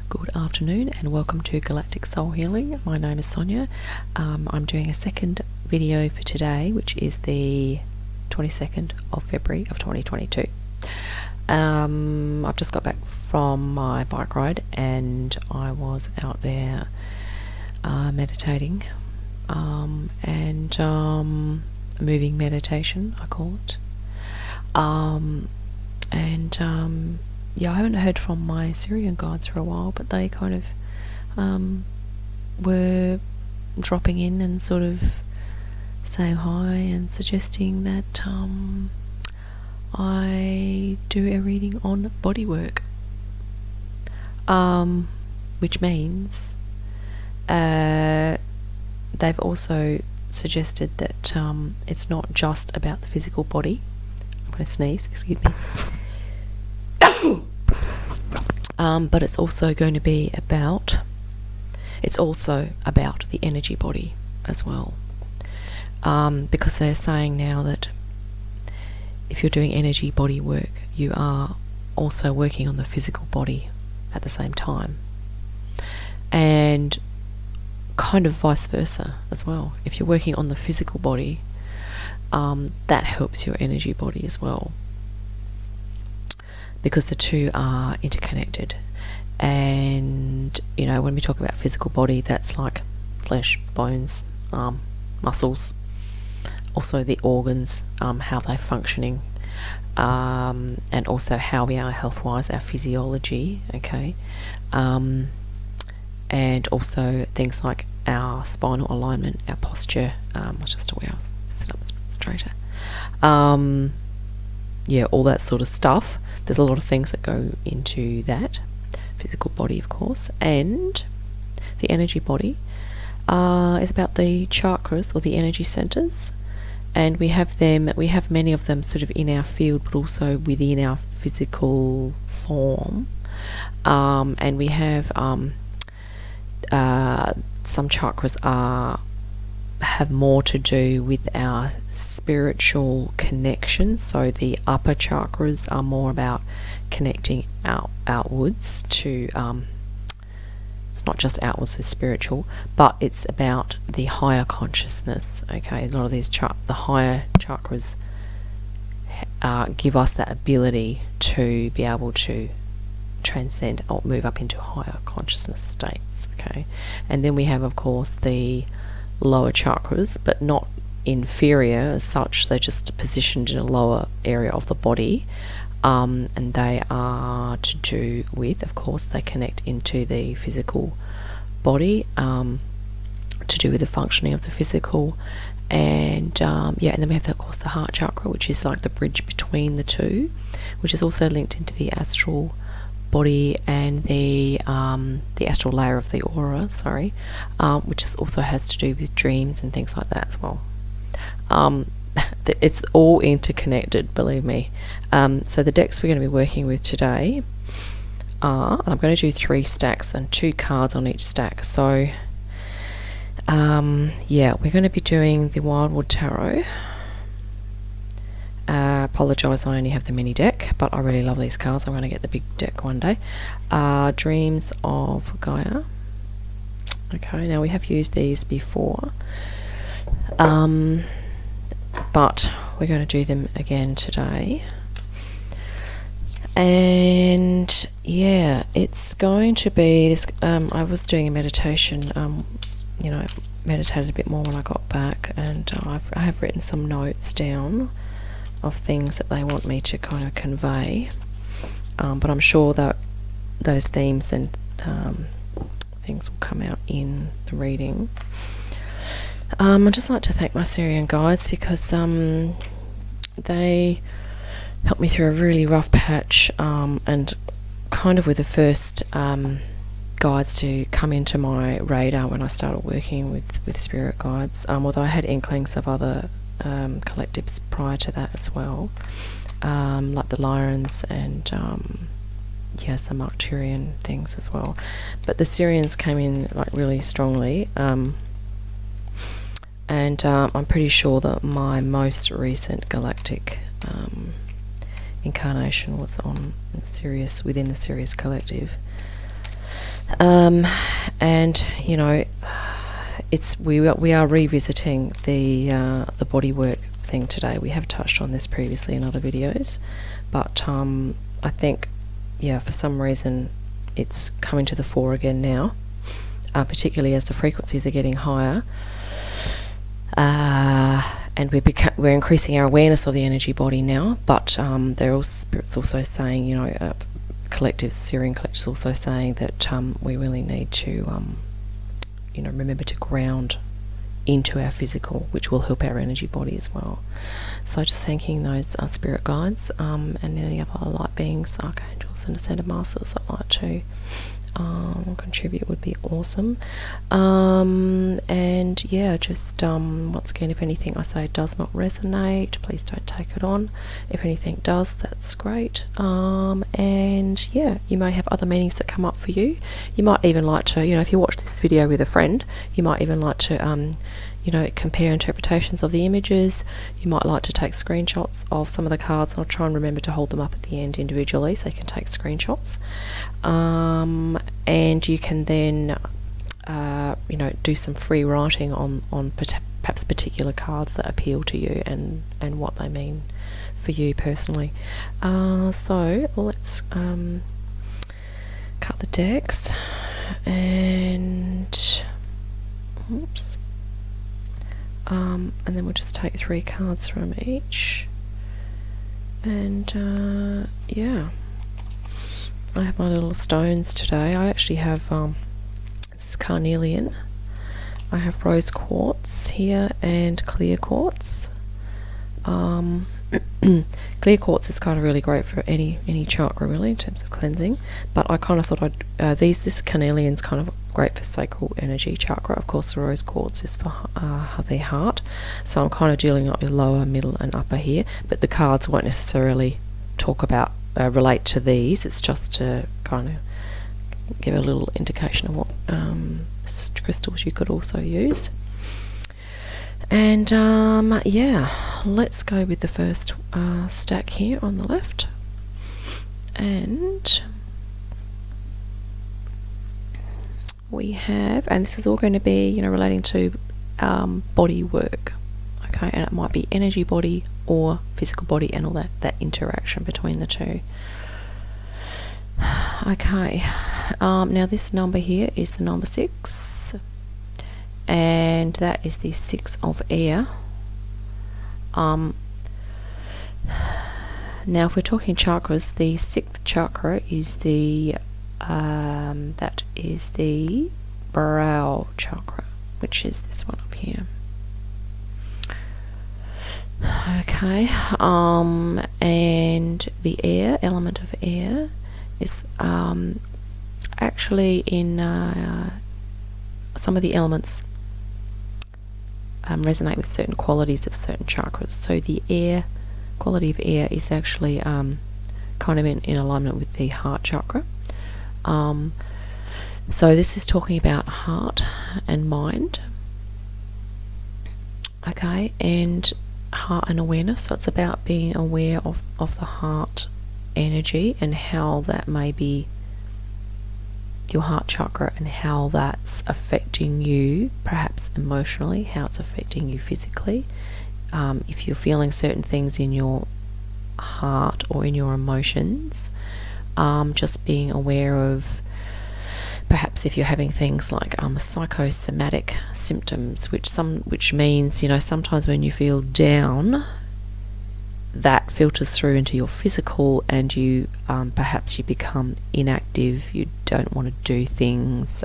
Good afternoon and welcome to Galactic Soul Healing. My name is Sonia. I'm doing a second video for today, which is the 22nd of February of 2022. I've just got back from my bike ride and I was out there meditating and moving meditation, I call it. Yeah, I haven't heard from my Sirian guides for a while, but they kind of were dropping in and sort of saying hi and suggesting that I do a reading on bodywork, which means they've also suggested that it's not just about the physical body. I'm going to sneeze, excuse me. But it's also going to be about, the energy body as well. Because they're saying now that if you're doing energy body work, you are also working on the physical body at the same time. And kind of vice versa as well. If you're working on the physical body, that helps your energy body as well, because the two are interconnected. And you know, when we talk about physical body, that's like flesh, bones, muscles, also the organs, how they're functioning, and also how we are health-wise, our physiology, okay, and also things like our spinal alignment, our posture. I'll just sit up straighter. Yeah, all that sort of stuff. There's a lot of things that go into that physical body, of course, and the energy body is about the chakras, or the energy centers, and we have many of them sort of in our field, but also within our physical form, and we have some chakras have more to do with our spiritual connection. So the upper chakras are more about connecting outwards to it's not just outwards for spiritual, but it's about the higher consciousness. Okay, a lot of these the higher chakras give us that ability to be able to transcend or move up into higher consciousness states. Okay, and then we have, of course, the lower chakras, but not inferior as such. They're just positioned in a lower area of the body, and they are to do with, of course, they connect into the physical body, to do with the functioning of the physical, and and then we have, of course, the heart chakra, which is like the bridge between the two, which is also linked into the astral body and the astral layer of the aura, which also has to do with dreams and things like that as well. It's all interconnected, believe me. So the decks we're going to be working with today are, I'm going to do 3 stacks and 2 cards on each stack. So we're going to be doing the Wildwood Tarot. Apologise, I only have the mini deck, but I really love these cards. I'm going to get the big deck one day. Dreams of Gaia. Okay, now we have used these before, but we're going to do them again today. And yeah, it's going to be this. I was doing a meditation. Meditated a bit more when I got back, and I have written some notes down of things that they want me to kind of convey, but I'm sure that those themes and things will come out in the reading. I'd just like to thank my Sirian guides, because they helped me through a really rough patch, and kind of with the first guides to come into my radar when I started working with spirit guides, although I had inklings of other collectives prior to that as well, like the Lyrans and some Arcturian things as well, but the Sirians came in like really strongly, and I'm pretty sure that my most recent galactic incarnation was on within the Sirius Collective. And you know, we are revisiting the bodywork thing today. We have touched on this previously in other videos, but I think, yeah, for some reason it's coming to the fore again now, particularly as the frequencies are getting higher, and we're increasing our awareness of the energy body now. But Spirit's also saying, you know, Sirian Collective is also saying that we really need to you know, remember to ground into our physical, which will help our energy body as well. So just thanking those spirit guides and any other light beings, archangels and ascended masters that like to contribute would be awesome. And yeah, just once again, if anything I say does not resonate, please don't take it on. If anything does, that's great. And yeah, you may have other meanings that come up for you. You might even like to, you know, if you watch this video with a friend, you might even like to you know, compare interpretations of the images. You might like to take screenshots of some of the cards, and I'll try and remember to hold them up at the end individually so you can take screenshots. And you can then you know, do some free writing on perhaps particular cards that appeal to you and what they mean for you personally. So let's cut the decks, and oops. And then we'll just take 3 cards from each, and yeah, I have my little stones today. I actually have this is carnelian, I have rose quartz here, and clear quartz. Clear quartz is kind of really great for any chakra really in terms of cleansing, but I kind of thought this carnelian's kind of great for sacral energy chakra. Of course the rose quartz is for the heart, so I'm kind of dealing with lower, middle and upper here, but the cards won't necessarily talk about relate to these. It's just to kind of give a little indication of what crystals you could also use. And yeah, let's go with the first stack here on the left, and we have, and this is all going to be, you know, relating to body work, okay, and it might be energy body or physical body and all that interaction between the two. Okay, now this number here is the number 6, and that is the 6 of air. Now if we're talking chakras, the 6th chakra is the that is the brow chakra, which is this one up here. Okay, and the air, element of air, is actually in some of the elements resonate with certain qualities of certain chakras. So the air, quality of air, is actually kind of in alignment with the heart chakra. So this is talking about heart and mind, okay, and heart and awareness. So it's about being aware of the heart energy and how that may be your heart chakra and how that's affecting you, perhaps emotionally, how it's affecting you physically. If you're feeling certain things in your heart or in your emotions, just being aware of perhaps if you're having things like psychosomatic symptoms, which means, you know, sometimes when you feel down, that filters through into your physical, and you perhaps you become inactive, you don't want to do things,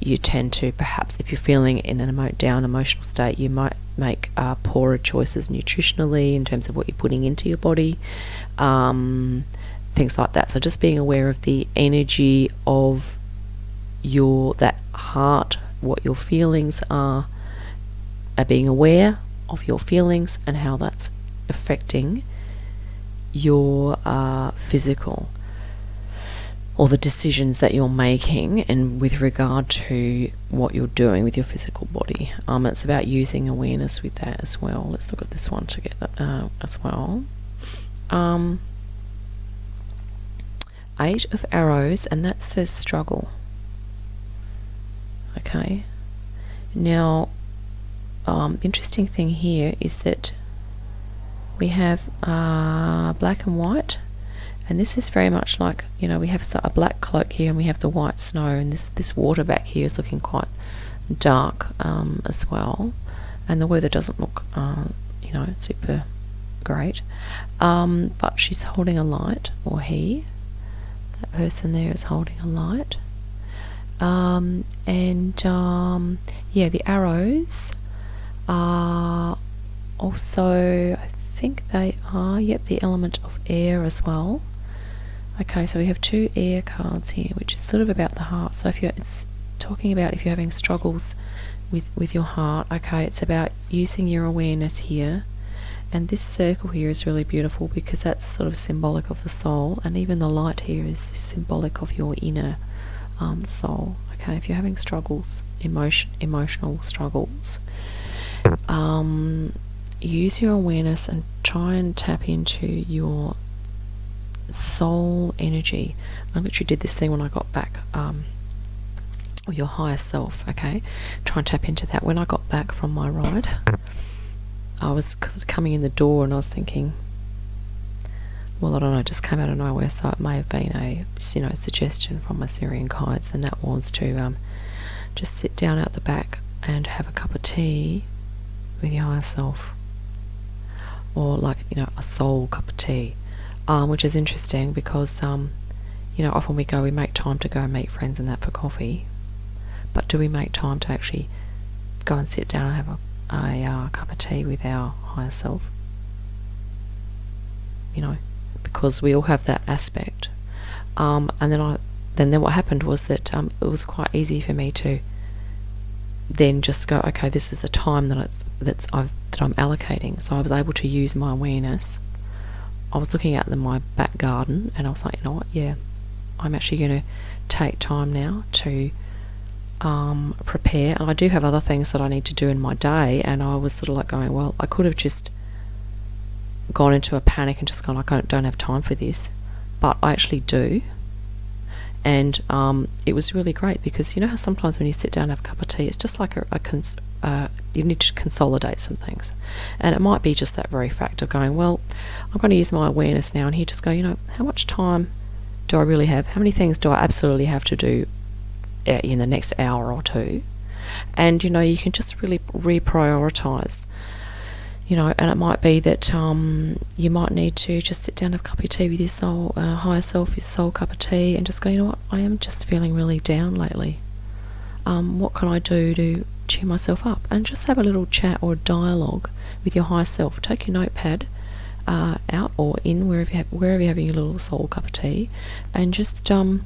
you tend to, perhaps if you're feeling in an down emotional state, you might make poorer choices nutritionally in terms of what you're putting into your body, things like that. So just being aware of the energy of that heart, what your feelings are being aware of your feelings and how that's affecting your physical, or the decisions that you're making, and with regard to what you're doing with your physical body. It's about using awareness with that as well. Let's look at this one together as well. 8 of arrows, and that says struggle. Okay. Now, the interesting thing here is that we have black and white, and this is very much like, you know, we have a black cloak here and we have the white snow, and this water back here is looking quite dark as well, and the weather doesn't look you know, super great, but she's holding a light, or that person there is holding a light, yeah, the arrows are also, I think they are, yep, the element of air as well. Okay, so we have 2 air cards here, which is sort of about the heart. So it's talking about if you're having struggles with your heart, okay, it's about using your awareness here. And this circle here is really beautiful because that's sort of symbolic of the soul, and even the light here is symbolic of your inner soul. Okay, if you're having struggles, emotional struggles, use your awareness and try and tap into your soul energy. I literally did this thing when I got back, or your higher self. Okay, try and tap into that. When I got back from my ride, I was coming in the door and I was thinking, well, I don't know, it just came out of nowhere, so it may have been a, you know, suggestion from my Sirian guides, and that was to just sit down out the back and have a cup of tea with your higher self, or like, you know, a soul cup of tea, which is interesting because you know, often we make time to go and meet friends and that for coffee, but do we make time to actually go and sit down and have a cup of tea with our higher self? You know, because we all have that aspect. And then what happened was that it was quite easy for me to then just go, okay, this is a time that I'm allocating. So I was able to use my awareness. I was looking out in my back garden, and I was like, you know what? Yeah, I'm actually going to take time now to prepare. And I do have other things that I need to do in my day, and I was sort of like going, well, I could have just gone into a panic and just gone, I don't have time for this, but I actually do. And it was really great because, you know how sometimes when you sit down and have a cup of tea, it's just like you need to consolidate some things, and it might be just that very fact of going, well, I'm going to use my awareness now, and here just go, you know, how much time do I really have? How many things do I absolutely have to do in the next hour or two? And, you know, you can just really reprioritize. You know, and it might be that you might need to just sit down and have a cup of tea with your soul, higher self, your soul cup of tea, and just go, you know what, I am just feeling really down lately. What can I do to cheer myself up? And just have a little chat or dialogue with your higher self. Take your notepad out or in, wherever you're having your little soul cup of tea, and just, you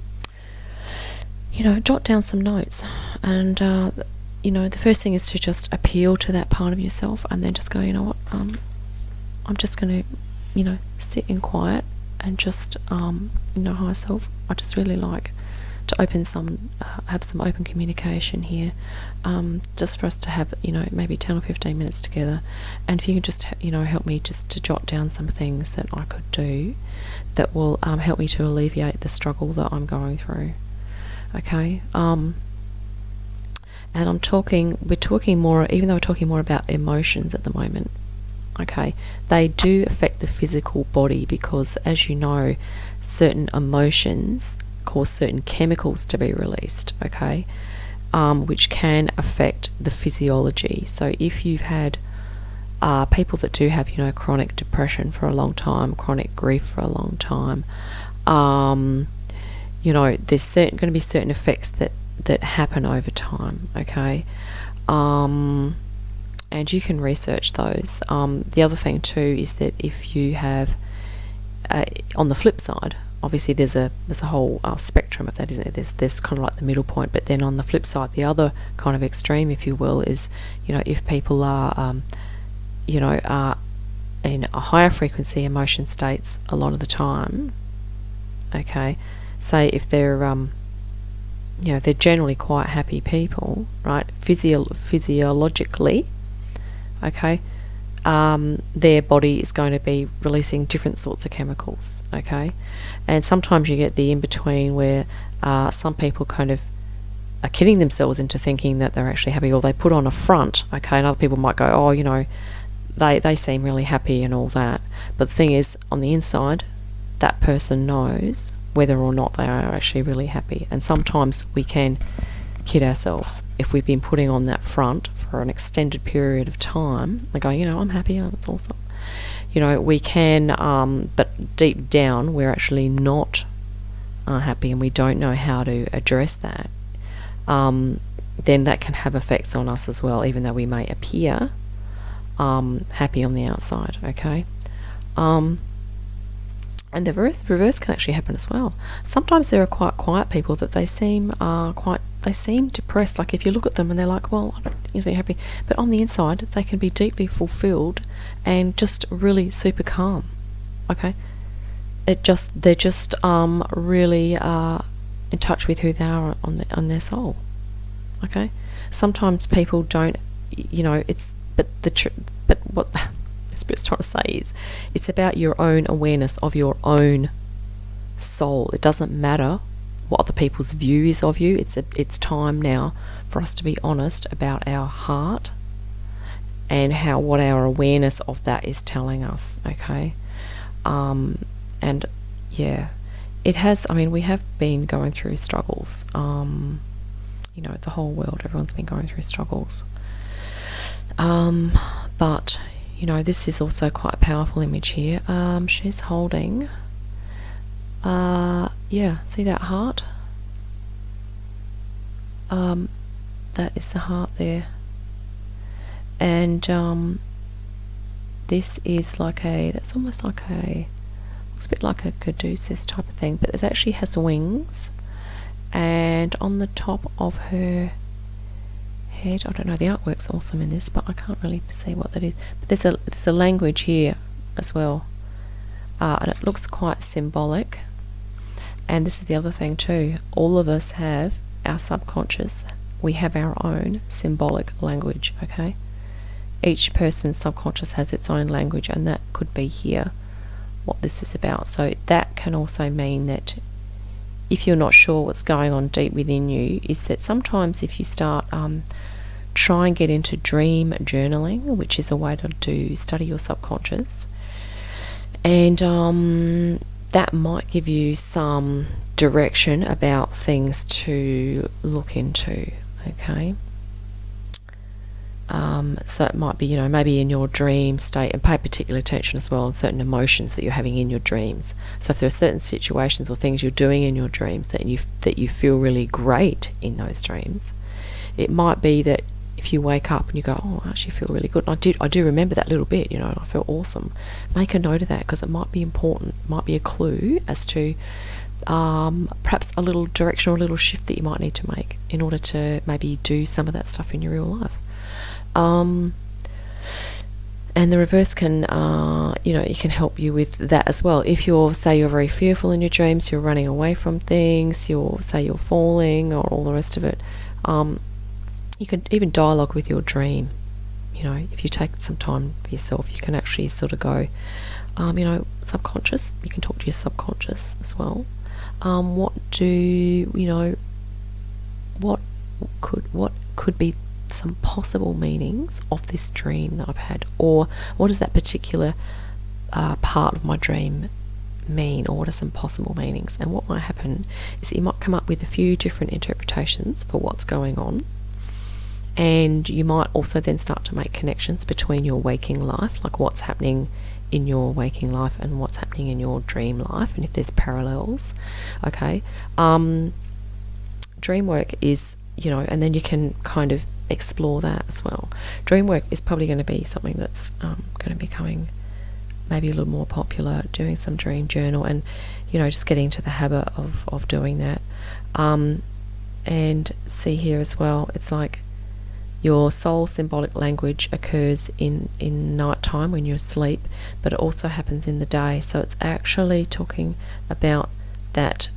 know, jot down some notes. And you know, the first thing is to just appeal to that part of yourself, and then just go, you know what, I'm just going to, you know, sit in quiet and just, you know, higher self, I just really like to have some open communication here, just for us to have, you know, maybe 10 or 15 minutes together. And if you can just, you know, help me just to jot down some things that I could do that will help me to alleviate the struggle that I'm going through. Okay. And we're talking more, even though we're talking more about emotions at the moment, okay, they do affect the physical body because, as you know, certain emotions cause certain chemicals to be released, okay, which can affect the physiology. So if you've had people that do have, you know, chronic depression for a long time, chronic grief for a long time, you know, there's going to be certain effects that happen over time, okay, and you can research those. The other thing too is that if you have, on the flip side, obviously there's a whole spectrum of that, isn't there? There's kind of like the middle point, but then on the flip side, the other kind of extreme, if you will, is, you know, if people are, you know, are in a higher frequency emotion states a lot of the time, okay, say if they're you know, they're generally quite happy people, right, physiologically, okay, their body is going to be releasing different sorts of chemicals, okay? And sometimes you get the in-between where some people kind of are kidding themselves into thinking that they're actually happy, or they put on a front, okay? And other people might go, oh, you know, they seem really happy and all that. But the thing is, on the inside, that person knows whether or not they are actually really happy. And sometimes we can kid ourselves if we've been putting on that front for an extended period of time. They go, you know, I'm happy, oh, it's awesome. You know, we can, but deep down, we're actually not happy, and we don't know how to address that. Then that can have effects on us as well, even though we may appear happy on the outside, okay? And the reverse can actually happen as well. Sometimes there are quite quiet people that they seem depressed. Like if you look at them and they're like, well, I don't think they're happy. But on the inside, they can be deeply fulfilled and just really super calm, okay? They're just really in touch with who they are on their soul, okay? Sometimes people don't, you know, but what the Spirit's trying to say is, it's about your own awareness of your own soul. It doesn't matter what other people's view is of you. It's time now for us to be honest about our heart and what our awareness of that is telling us, okay? And yeah, it has, I mean, we have been going through struggles. You know, the whole world, everyone's been going through struggles. But, you know, this is also quite a powerful image here. She's holding, yeah, see that heart? That is the heart there. And this is like that's almost like looks a bit like a caduceus type of thing, but it actually has wings. And on the top of her head, I don't know, the artwork's awesome in this, but I can't really see what that is. But there's a language here as well, and it looks quite symbolic. And this is the other thing too, all of us have our subconscious, we have our own symbolic language, okay? Each person's subconscious has its own language, and that could be here what this is about. So that can also mean that if you're not sure what's going on deep within you, is that sometimes if you start try and get into dream journaling, which is a way to study your subconscious, and that might give you some direction about things to look into, okay? So it might be, you know, maybe in your dream state, and pay particular attention as well on certain emotions that you're having in your dreams. So if there are certain situations or things you're doing in your dreams that you feel really great in those dreams, it might be that if you wake up and you go, oh, I actually feel really good, and I do remember that little bit, you know, I felt awesome. Make a note of that, because it might be important, it might be a clue as to perhaps a little direction or a little shift that you might need to make in order to maybe do some of that stuff in your real life. And the reverse can, you know, it can help you with that as well. If you're very fearful in your dreams, you're running away from things, you're falling, or all the rest of it, you can even dialogue with your dream. You know, if you take some time for yourself, you can actually sort of go, you know, subconscious, you can talk to your subconscious as well. What could be some possible meanings of this dream that I've had, or what does that particular part of my dream mean, or what are some possible meanings? And what might happen is that you might come up with a few different interpretations for what's going on, and you might also then start to make connections between your waking life, like what's happening in your waking life and what's happening in your dream life, and if there's parallels, okay? Dream work is, you know, and then you can kind of explore that as well. Dream work is probably going to be something that's going to be becoming maybe a little more popular, doing some dream journal, and, you know, just getting into the habit of doing that. And see here as well, it's like your soul symbolic language occurs in nighttime when you're asleep, but it also happens in the day. So it's actually talking about that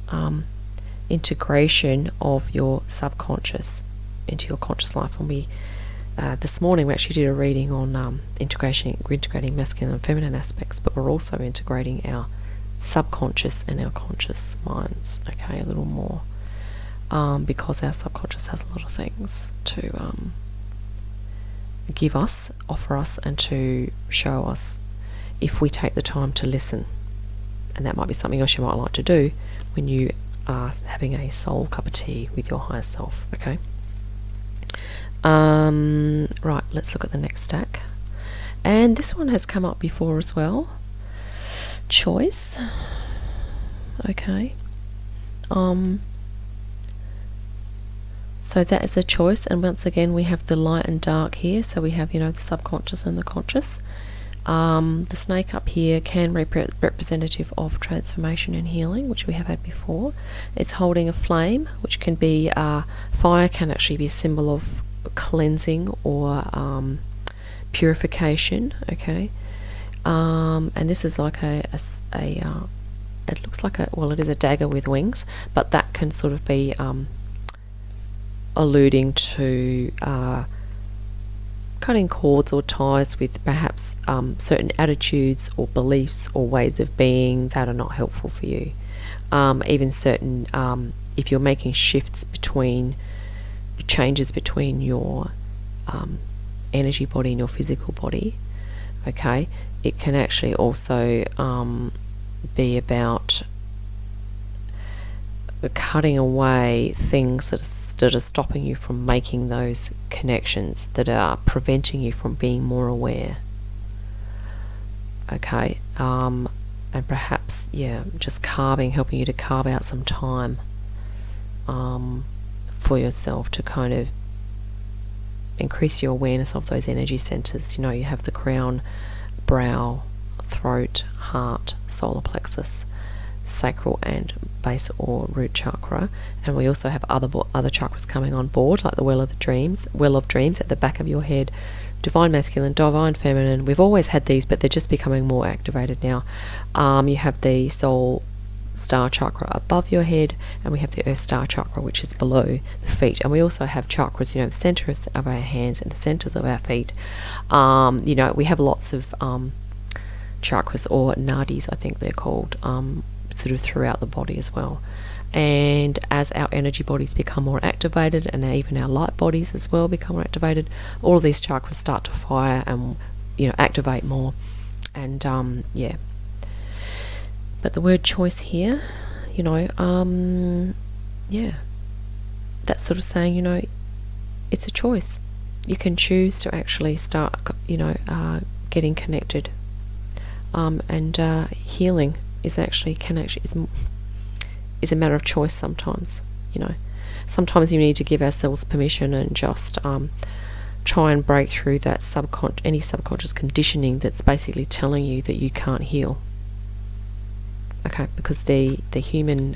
integration of your subconscious into your conscious life. And we this morning we actually did a reading on integrating masculine and feminine aspects, but we're also integrating our subconscious and our conscious minds, okay, a little more, because our subconscious has a lot of things to give us, offer us, and to show us if we take the time to listen. And that might be something else you might like to do when you are having a soul cup of tea with your higher self, okay? Right, let's look at the next stack. And this one has come up before as well. Choice. Okay. So that is a choice, and once again we have the light and dark here. So we have, the subconscious and the conscious. The snake up here can be representative of transformation and healing, which we have had before. It's holding a flame, which can be fire, can actually be a symbol of cleansing or purification. Okay, and this is like it looks like it is a dagger with wings, but that can sort of be alluding to cutting cords or ties with perhaps certain attitudes or beliefs or ways of being that are not helpful for you. Even certain, if you're making changes between your energy body and your physical body, okay, it can actually also be about cutting away things that are stopping you from making those connections, that are preventing you from being more aware. Okay, and perhaps, just helping you to carve out some time for yourself to kind of increase your awareness of those energy centers. You have the crown, brow, throat, heart, solar plexus, sacral and base or root chakra, and we also have other chakras coming on board, like the well of dreams at the back of your head, divine masculine, divine feminine. We've always had these, but they're just becoming more activated now. You have the soul star chakra above your head, and we have the earth star chakra, which is below the feet. And we also have chakras, the center of our hands and the centers of our feet. We have lots of chakras, or nadis I think they're called, sort of throughout the body as well. And as our energy bodies become more activated, and even our light bodies as well become more activated, all of these chakras start to fire and activate more. And but the word choice here, that's sort of saying, it's a choice. You can choose to actually start getting connected, and healing is a matter of choice sometimes. Sometimes you need to give ourselves permission and just try and break through that any subconscious conditioning that's basically telling you that you can't heal. Okay, because the human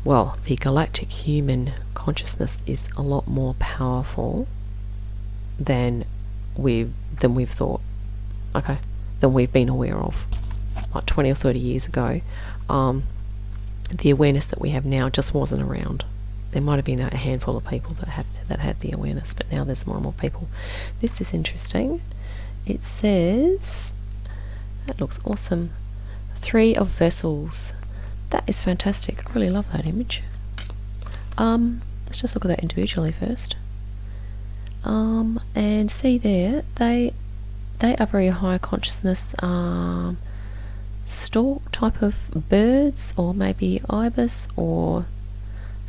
the galactic human consciousness is a lot more powerful than we've thought. Okay, than we've been aware of. Like 20 or 30 years ago, the awareness that we have now just wasn't around. There might have been a handful of people that had the awareness, but now there's more and more people. This is interesting. It says, that looks awesome, 3 of Vessels. That is fantastic. I really love that image. Let's just look at that individually first. And see there, they are very high consciousness, stork type of birds, or maybe ibis or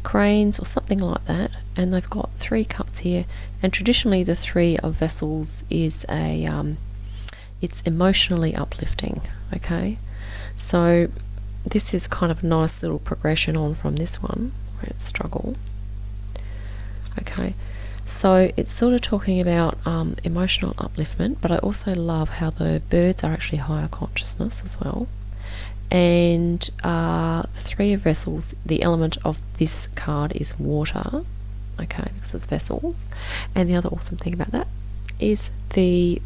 cranes or something like that. And they've got 3 cups here, and traditionally the 3 of Vessels is it's emotionally uplifting. Okay, so this is kind of a nice little progression on from this one where it's struggle. Okay, so it's sort of talking about emotional upliftment, but I also love how the birds are actually higher consciousness as well. And the 3 of Vessels, the element of this card is water, okay, because it's vessels. And the other awesome thing about that is the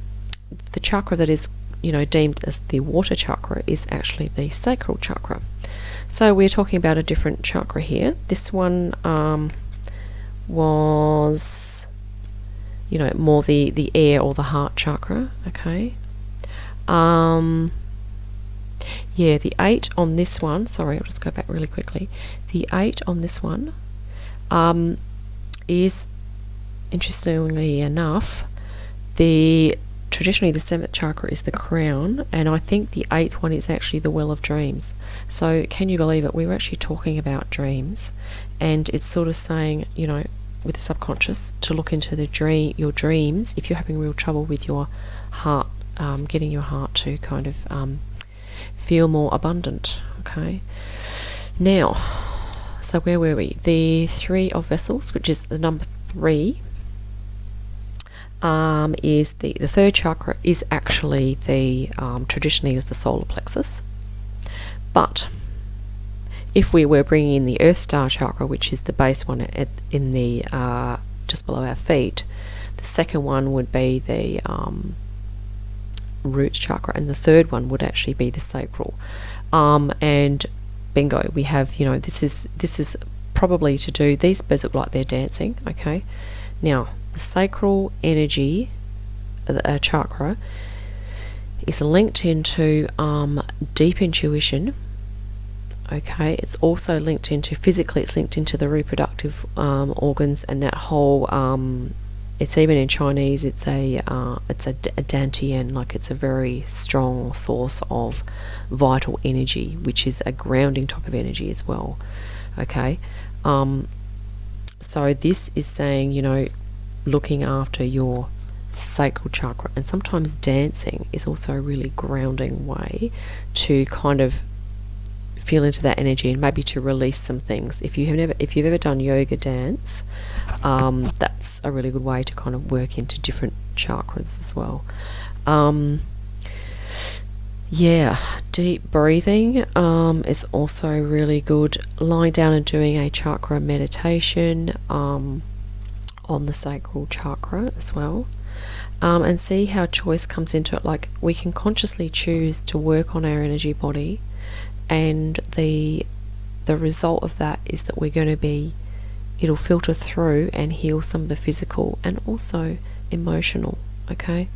chakra that is deemed as the water chakra is actually the sacral chakra. So we're talking about a different chakra here. This one was you know, more the air or the heart chakra. Okay. Yeah, the 8 on this one, sorry, I'll just go back really quickly. The 8 on this one is, interestingly enough, traditionally the 7th chakra is the crown, and I think the 8th one is actually the well of dreams. So can you believe it? We were actually talking about dreams, and it's sort of saying, you know, with the subconscious, to look into your dreams if you're having real trouble with your heart, getting your heart to kind of feel more abundant. Okay. Now, so where were we? The 3 of vessels, which is the number 3, is the 3rd chakra is actually the traditionally is the solar plexus. But if we were bringing in the Earth Star chakra, which is the base one in the just below our feet, the second one would be the root chakra, and the third one would actually be the sacral. And bingo, we have, you know, this is probably to do, these birds look like they're dancing. Okay, now the sacral energy chakra is linked into deep intuition. Okay, it's also linked into, physically it's linked into the reproductive organs, and that whole it's even in Chinese, it's a dantian, like it's a very strong source of vital energy, which is a grounding type of energy as well. Okay, so this is saying, you know, looking after your sacral chakra, and sometimes dancing is also a really grounding way to kind of feel into that energy, and maybe to release some things. If you've ever done yoga dance, that's a really good way to kind of work into different chakras as well. Yeah, deep breathing is also really good. Lying down and doing a chakra meditation on the sacral chakra as well. And see how choice comes into it. Like, we can consciously choose to work on our energy body, and the result of that is that we're going to be, it'll filter through and heal some of the physical and also emotional. Okay,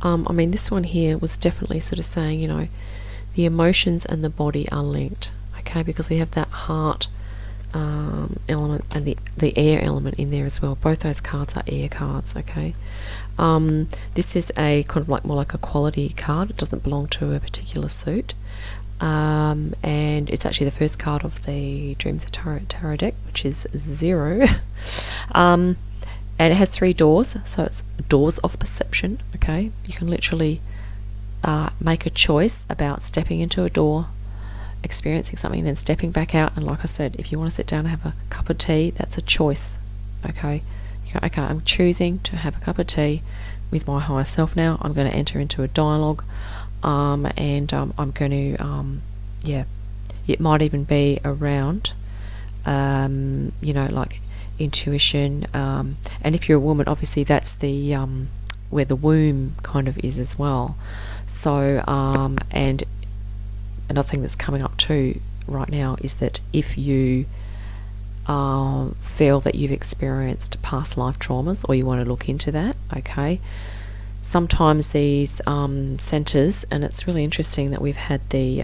I mean, this one here was definitely sort of saying, you know, the emotions and the body are linked. Okay, because we have that heart element and the air element in there as well. Both those cards are air cards. Okay, this is a kind of like more like a quality card. It doesn't belong to a particular suit. And it's actually the first card of the Dreams of Tarot deck, which is 0. And it has 3 doors, so it's doors of perception. Okay, you can literally make a choice about stepping into a door, experiencing something, then stepping back out. And like I said, if you want to sit down and have a cup of tea, that's a choice. Okay, you go, okay, I'm choosing to have a cup of tea with my higher self now. I'm going to enter into a dialogue. I'm going to, it might even be around, you know, like intuition. And if you're a woman, obviously that's the where the womb kind of is as well. So, and another thing that's coming up too right now is that if you feel that you've experienced past life traumas, or you want to look into that, okay. Sometimes these centers, and it's really interesting that we've had the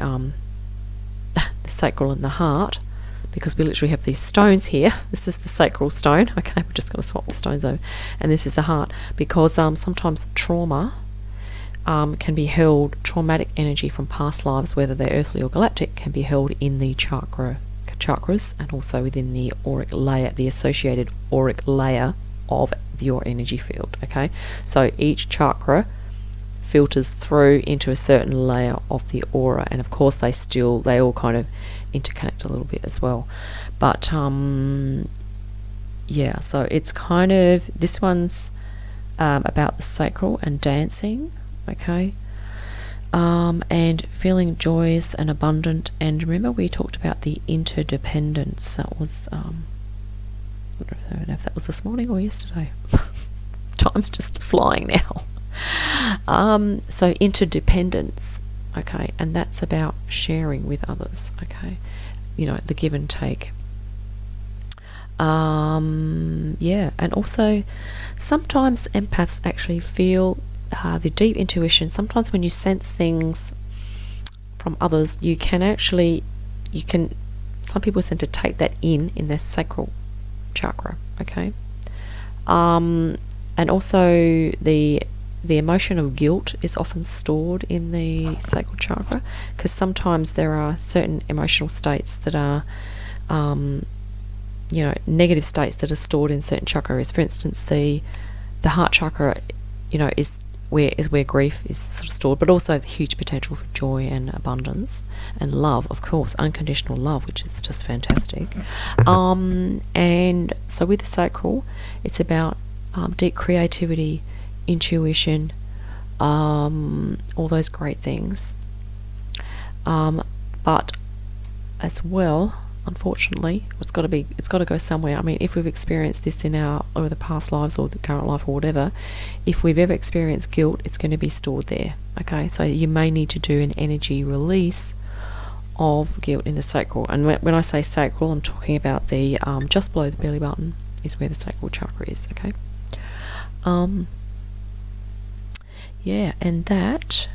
sacral and the heart, because we literally have these stones here. This is the sacral stone. Okay, we're just going to swap the stones over, and this is the heart, because sometimes trauma can be held, traumatic energy from past lives, whether they're earthly or galactic, can be held in the chakras, and also within the auric layer, the associated auric layer of your energy field. Okay, so each chakra filters through into a certain layer of the aura, and of course they all kind of interconnect a little bit as well. But yeah, so it's kind of, this one's about the sacral and dancing. Okay, and feeling joyous and abundant. And remember, we talked about the interdependence. That was I don't know if that was this morning or yesterday. Time's just flying now. So interdependence, okay, and that's about sharing with others, okay, you know, the give and take. Yeah, and also sometimes empaths actually feel the deep intuition. Sometimes when you sense things from others, some people tend to take that in their sacral chakra, okay? And also the emotion of guilt is often stored in the sacral chakra, because sometimes there are certain emotional states that are negative states that are stored in certain chakras. For instance, the heart chakra, is where grief is sort of stored, but also the huge potential for joy and abundance and love, of course, unconditional love, which is just fantastic. And so with the sacral, it's about deep creativity, intuition, all those great things. But as well, unfortunately, it's got to go somewhere. I mean, if we've experienced this in over the past lives or the current life or whatever, if we've ever experienced guilt, it's going to be stored there. Okay, so you may need to do an energy release of guilt in the sacral. And when I say sacral, I'm talking about the just below the belly button is where the sacral chakra is. Okay. Yeah, and that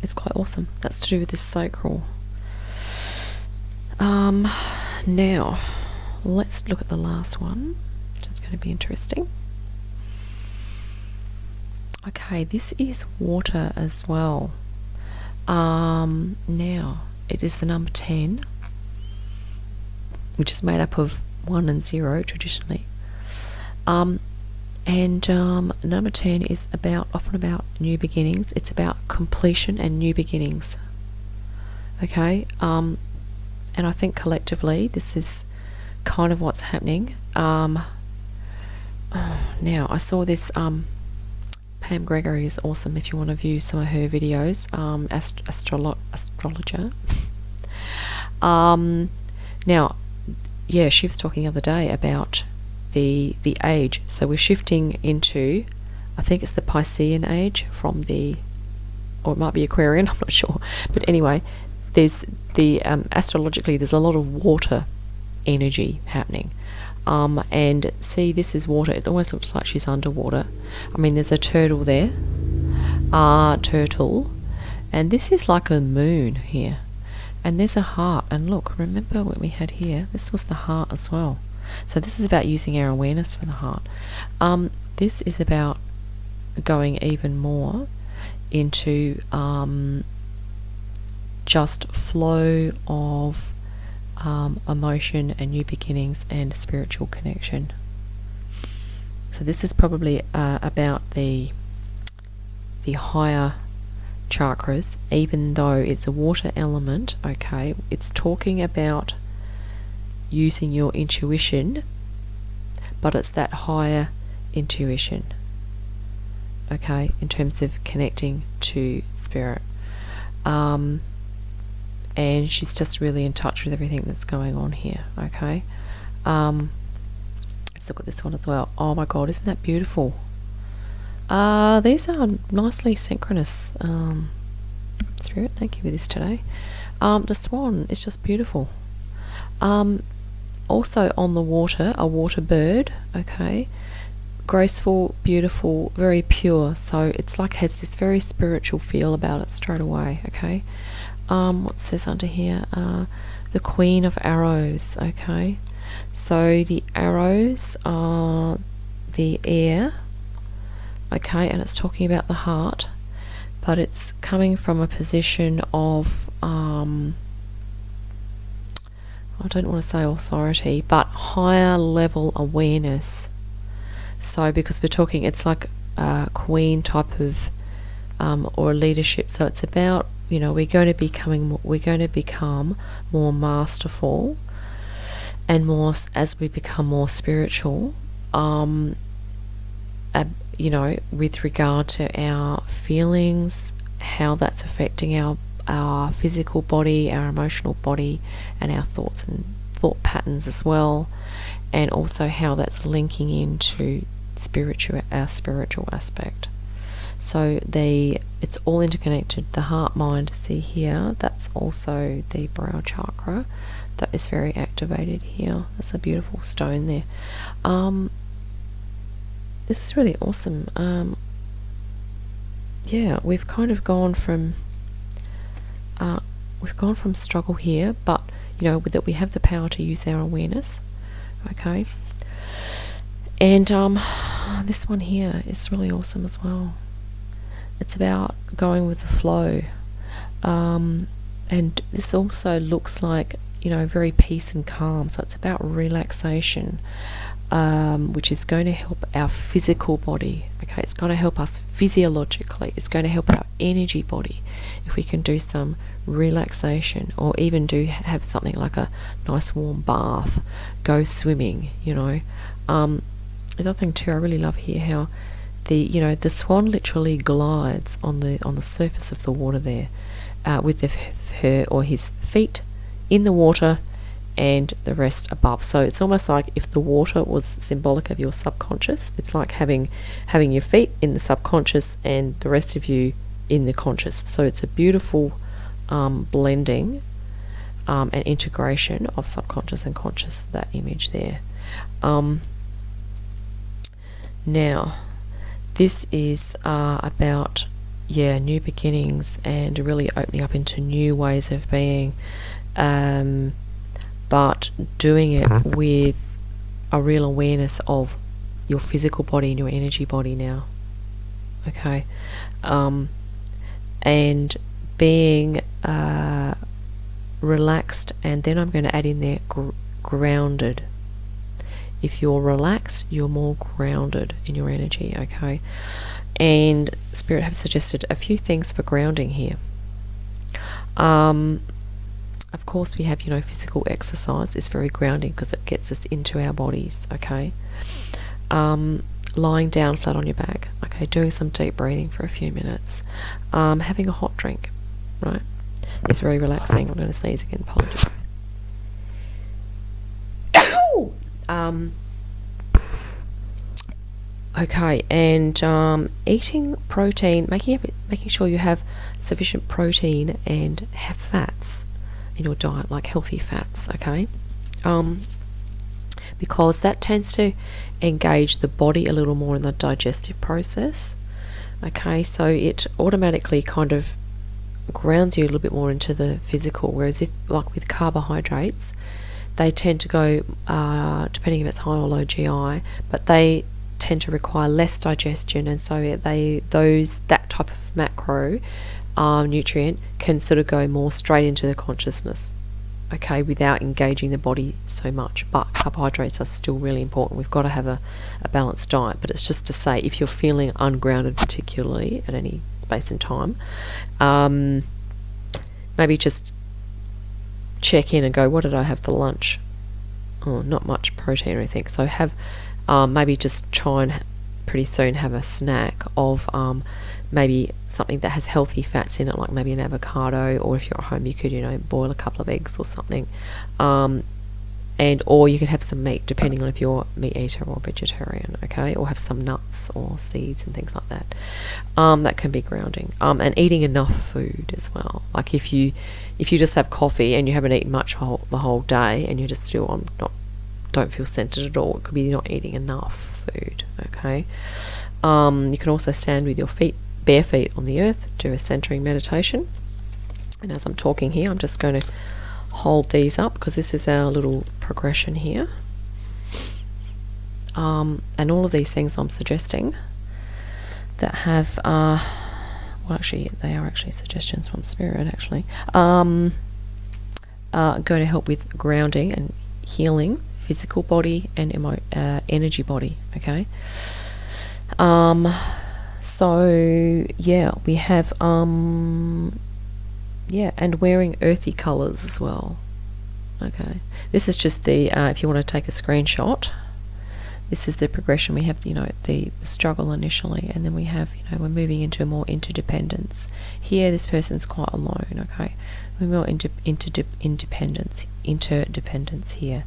is quite awesome. That's to do with this sacral. Now, let's look at the last one. It's going to be interesting. Okay, this is water as well. Now, it is the number 10, which is made up of 1 and 0 traditionally. And number 10 is often about new beginnings. It's about completion and new beginnings. Okay, and I think collectively this is kind of what's happening. Now, I saw this, Pam Gregory is awesome if you want to view some of her videos, astrologer. Now, yeah, she was talking the other day about the age. So we're shifting into, I think it's the Piscean age or it might be Aquarian, I'm not sure. But anyway, there's astrologically there's a lot of water energy happening. And see, this is water. It almost looks like she's underwater. I mean, there's a turtle there. Turtle. And this is like a moon here. And there's a heart. And look, remember what we had here? This was the heart as well. So this is about using our awareness for the heart. This is about going even more into just flow of emotion and new beginnings and spiritual connection. So this is probably about the higher chakras, even though it's a water element. Okay, it's talking about using your intuition, but it's that higher intuition, okay, in terms of connecting to spirit. And she's just really in touch with everything that's going on here, okay. Let's look at this one as well. Oh my god, isn't that beautiful? These are nicely synchronous. Spirit, thank you for this today. The swan is just beautiful. Also on the water, a water bird, okay, graceful, beautiful, very pure. So it's like has this very spiritual feel about it straight away, okay. What says under here? The Queen of Arrows, okay. So the arrows are the air, okay, and it's talking about the heart, but it's coming from a position of I don't want to say authority, but higher level awareness. So because we're talking, it's like a queen type of or leadership. So it's about, we're going to become more masterful and more as we become more spiritual. With regard to our feelings, how that's affecting our physical body, our emotional body, and our thoughts and thought patterns as well, and also how that's linking into our spiritual aspect. So it's all interconnected. The heart mind, see here, that's also the brow chakra. that is very activated here. That's a beautiful stone there. This is really awesome. Yeah, we've kind of gone from struggle here, but you know, that we have the power to use our awareness. Okay. And this one here is really awesome as well. It's about going with the flow. And this also looks like, you know, very peace and calm. So it's about relaxation, which is going to help our physical body. Okay, it's going to help us physiologically. It's going to help our energy body if we can do some relaxation, or even have something like a nice warm bath, go swimming. You know, another thing too, I really love here how the swan literally glides on the surface of the water there, with her or his feet in the water and the rest above. So it's almost like if the water was symbolic of your subconscious, it's like having your feet in the subconscious and the rest of you in the conscious. So it's a beautiful blending and integration of subconscious and conscious, that image there. Now this is about new beginnings and really opening up into new ways of being, but doing it with a real awareness of your physical body and your energy body now. Okay. And being relaxed, and then I'm going to add in there grounded. If you're relaxed, you're more grounded in your energy. Okay. And Spirit have suggested a few things for grounding here. Of course, we have, physical exercise is very grounding because it gets us into our bodies. Okay. Lying down flat on your back. Okay. Doing some deep breathing for a few minutes. Having a hot drink, right? It's very relaxing. I'm going to sneeze again. Apologies. Okay, and eating protein, making sure you have sufficient protein and have fats in your diet, like healthy fats. Okay, because that tends to engage the body a little more in the digestive process. Okay, so it automatically kind of grounds you a little bit more into the physical, whereas if, like with carbohydrates, they tend to go, depending if it's high or low GI, but they tend to require less digestion, and so that type of macro nutrient can sort of go more straight into the consciousness, okay, without engaging the body so much. But carbohydrates are still really important. We've got to have a balanced diet, but it's just to say, if you're feeling ungrounded, particularly at any space and time, maybe just check in and go, what did I have for lunch? Oh, not much protein or anything. So have maybe just try and pretty soon have a snack of maybe something that has healthy fats in it, like maybe an avocado, or if you're at home you could boil a couple of eggs or something, or you could have some meat, depending on if you're meat eater or vegetarian. Okay, or have some nuts or seeds and things like that. That can be grounding. And eating enough food as well. Like if you just have coffee and you haven't eaten much the whole day, and you just still don't feel centered at all, it could be you're not eating enough food. Okay. You can also stand with your bare feet on the earth, do a centering meditation. And as I'm talking here, I'm just going to hold these up because this is our little progression here. And all of these things I'm suggesting that have actually they are actually suggestions from Spirit, actually, going to help with grounding and healing physical body and energy body. Okay. So yeah, we have and wearing earthy colors as well. Okay, this is just the if you want to take a screenshot, this is the progression. We have the struggle initially, and then we have we're moving into more interdependence. Here this person's quite alone. Okay, we're more into interdependence here.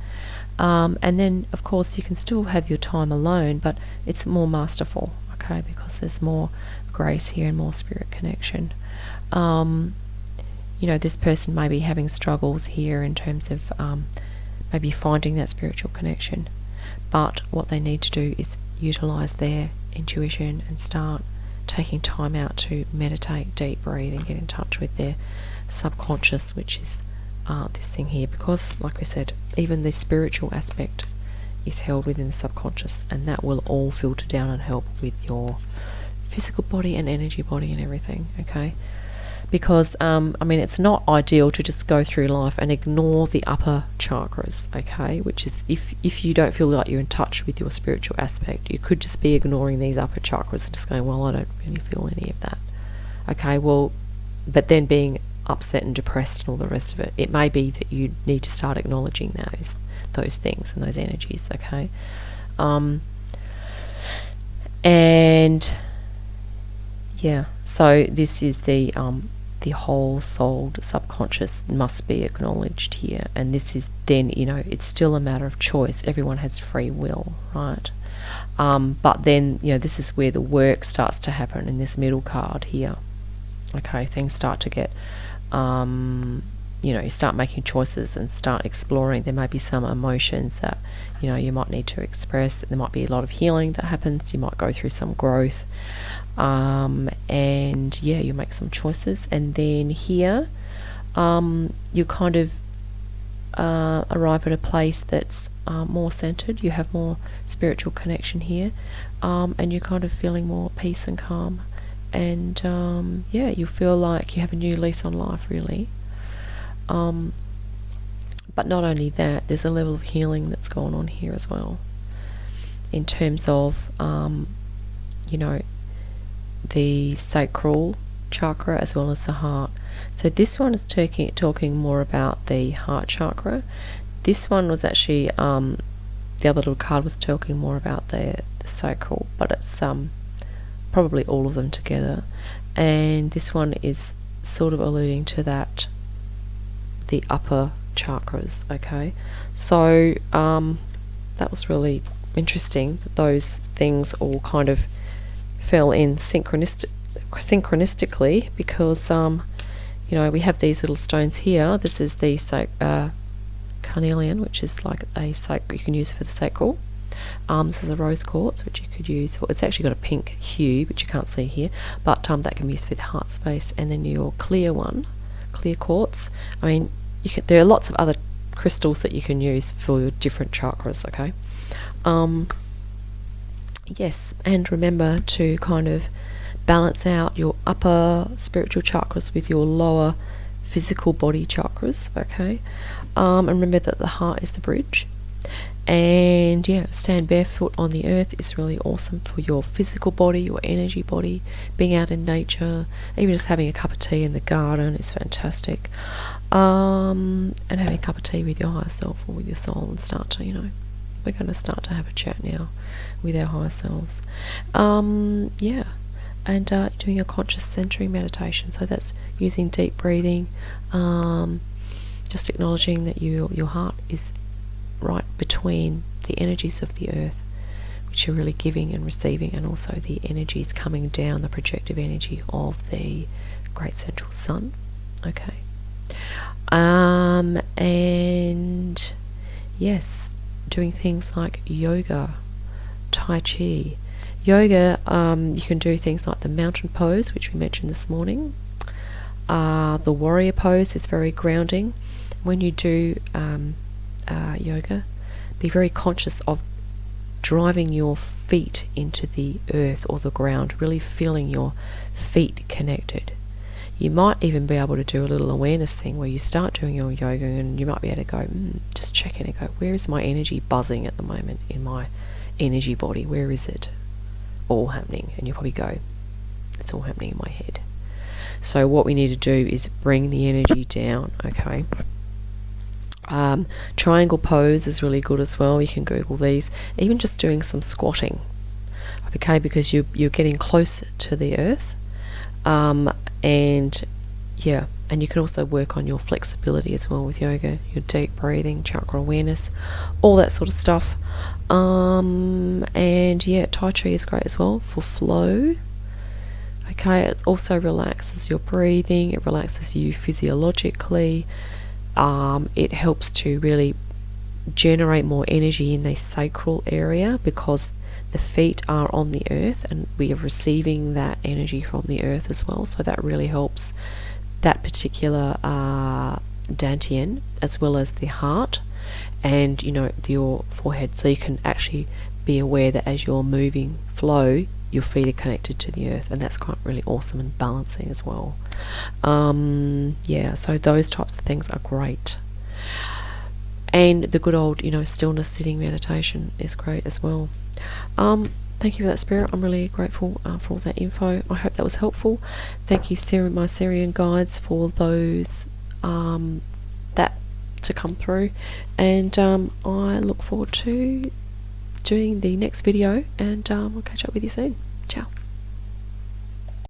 And then of course you can still have your time alone, but it's more masterful, okay, because there's more grace here and more spirit connection. this person may be having struggles here in terms of maybe finding that spiritual connection. But what they need to do is utilize their intuition and start taking time out to meditate, deep breathe, and get in touch with their subconscious, which is this thing here. Because, like we said, even the spiritual aspect is held within the subconscious, and that will all filter down and help with your physical body and energy body and everything, okay? Because it's not ideal to just go through life and ignore the upper chakras, okay? Which is, if you don't feel like you're in touch with your spiritual aspect, you could just be ignoring these upper chakras and just going, well, I don't really feel any of that, okay? Well, but then being upset and depressed and all the rest of it, it may be that you need to start acknowledging those things and those energies, okay? And yeah, so this is the whole-souled subconscious must be acknowledged here, and this is then, it's still a matter of choice. Everyone has free will, right? But then, this is where the work starts to happen in this middle card here. Okay, things start to get, you start making choices and start exploring. There may be some emotions that, you might need to express. There might be a lot of healing that happens. You might go through some growth. And yeah, you make some choices. And then here, you kind of arrive at a place that's more centered. You have more spiritual connection here. And you're kind of feeling more peace and calm. And yeah, you feel like you have a new lease on life, really. But not only that, there's a level of healing that's going on here as well, in terms of the sacral chakra as well as the heart. So this one is talking more about the heart chakra. This one was actually the other little card was talking more about the sacral, but it's probably all of them together. And this one is sort of alluding to that, the upper chakras, okay? So that was really interesting that those things all kind of fell in synchronistically, because we have these little stones here. This is the carnelian, which is like you can use for the sacral. This is a rose quartz, which you could use for, it's actually got a pink hue, which you can't see here, but that can be used for the heart space. And then your clear quartz. There are lots of other crystals that you can use for your different chakras, okay? Yes, and remember to kind of balance out your upper spiritual chakras with your lower physical body chakras, okay? And remember that the heart is the bridge. And yeah, stand barefoot on the earth is really awesome for your physical body, your energy body. Being out in nature, even just having a cup of tea in the garden is fantastic. And having a cup of tea with your higher self or with your soul, and start to, we're going to start to have a chat now with our higher selves. Yeah, and doing a conscious centering meditation. So that's using deep breathing, just acknowledging that your heart is right between the energies of the earth, which are really giving and receiving, and also the energies coming down, the projective energy of the great central sun, okay? And yes, doing things like yoga, tai chi. Yoga, you can do things like the mountain pose, which we mentioned this morning. The warrior pose is very grounding. When you do yoga, be very conscious of driving your feet into the earth or the ground, really feeling your feet connected. You might even be able to do a little awareness thing where you start doing your yoga and you might be able to go, just check in and go, where is my energy buzzing at the moment in my energy body? Where is it all happening? And you'll probably go, it's all happening in my head. So what we need to do is bring the energy down, okay? Triangle pose is really good as well. You can Google these. Even just doing some squatting, okay, because you're getting closer to the earth. And yeah, and you can also work on your flexibility as well with yoga, your deep breathing, chakra awareness, all that sort of stuff. And yeah, Tai Chi is great as well for flow. Okay, it also relaxes your breathing, it relaxes you physiologically. It helps to really generate more energy in the sacral area, because the feet are on the earth and we are receiving that energy from the earth as well. So that really helps that particular dantian, as well as the heart and your forehead. So you can actually be aware that as you're moving flow, your feet are connected to the earth, and that's quite really awesome and balancing as well. So those types of things are great. And the good old, stillness sitting meditation is great as well. Thank you for that, Spirit. I'm really grateful for all that info. I hope that was helpful. Thank you, my Sirian guides, for those that to come through. And I look forward to doing the next video, and I'll catch up with you soon. Ciao.